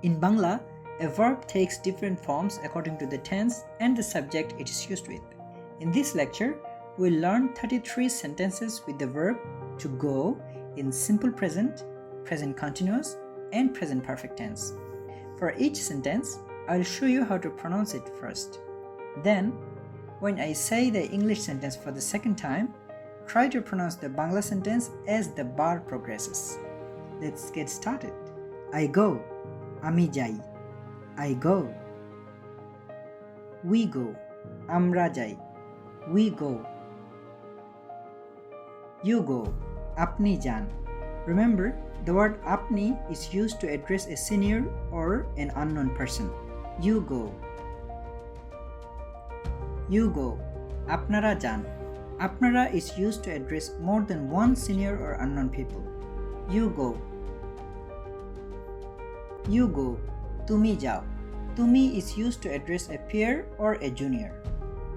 In Bangla, a verb takes different forms according to the tense and the subject it is used with. In this lecture, we'll learn 33 sentences with the verb to go in simple present, present continuous, and present perfect tense. For each sentence, I'll show you how to pronounce it first. Then, when I say the English sentence for the second time, try to pronounce the Bangla sentence as the bar progresses. Let's get started. I go. Ami jai. I go. We go. Amra jai. We go. You go. Apni jan. Remember, the word apni is used to address a senior or an unknown person. You go. You go. Apnara jan. Apnara is used to address more than one senior or unknown people. You go. You go. Tumi jao. Tumi is used to address a peer or a junior.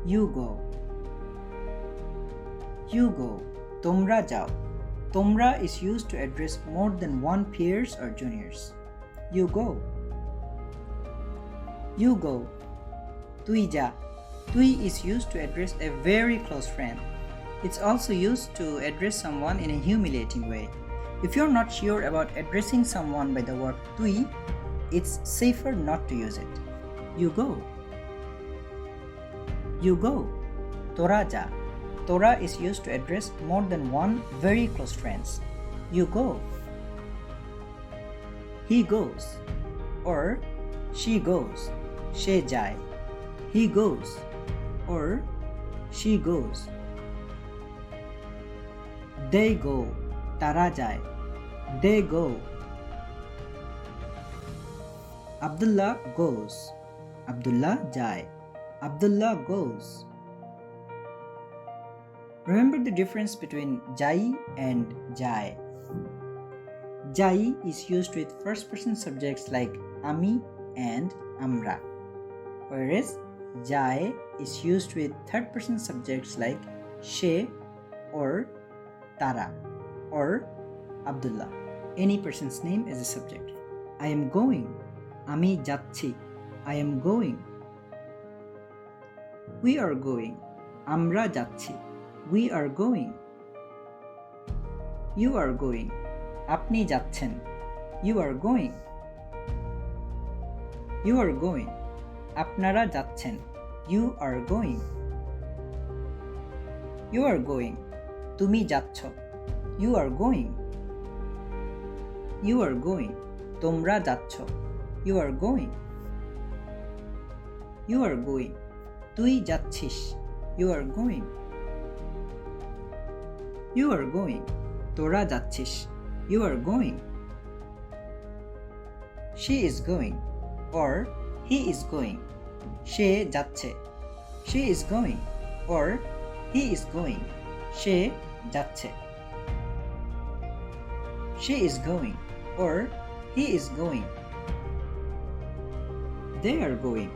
You go. You go. Tomra jao. Tomra is used to address more than one peers or juniors. You go. You go. Tui ja. Tui is used to address a very close friend. It's also used to address someone in a humiliating way. If you're not sure about addressing someone by the word tui, it's safer not to use it. You go. You go. Tora ja. Tora is used to address more than one very close friends. You go. He goes. Or she goes. She jai. He goes. Or she goes. They go. Tara jai. They go. Abdullah goes. Abdullah jai. Abdullah goes. Remember the difference between jai and jai. Jai is used with first person subjects like ami and amra, whereas jai is used with third person subjects like she or tara or Abdullah. Any person's name is a subject. I am going. Ami jacchi. I am going. We are going. Amra jacchi. We are going. You are going. Apni jacchen. You are going. You are going. Apnara jacchen. You are going. You are going. Tumi jaccho. You are going. You are going. Tomra jaccho. You are going. You are going. Tui jacchish. You are going. You are going. Tora jacchish. You are going. She is going. Or he is going. She jacche. She is going. Or he is going. She jacche. She is going. Or he is going. They are going.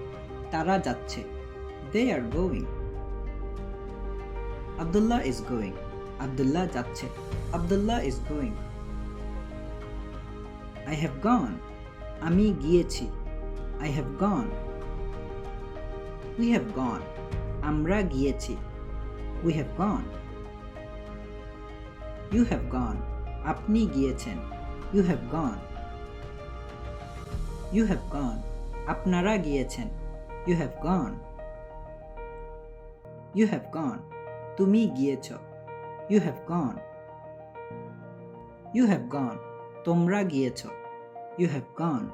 Tara jacche. They are going. Abdullah is going. Abdullah jacche. Abdullah is going. I have gone. Ami giyechi. I have gone. We have gone. Amra giyechi. We have gone. You have gone. Apni giyechen. You have gone. You have gone. Apnara giyechen. You have gone. You have gone. Tumi giyecho. You have gone. You have gone. Tomra giyecho. You have gone.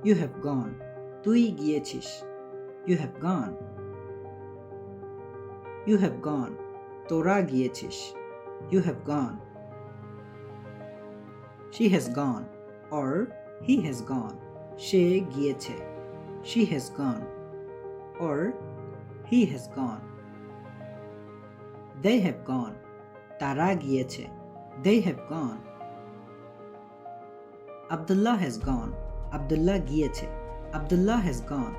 You have gone. Tui giyechish. You have gone. You have gone. Tora giyechish. You have gone. She has gone. Or he has gone. She giyeche. She has gone. Or he has gone. They have gone. Tara giyeche. They have gone. Abdullah has gone. Abdullah giyeche. Abdullah has gone.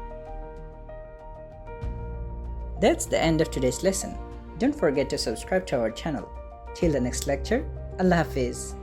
That's the end of today's lesson. Don't forget to subscribe to our channel. Till the next lecture, Allah Hafiz.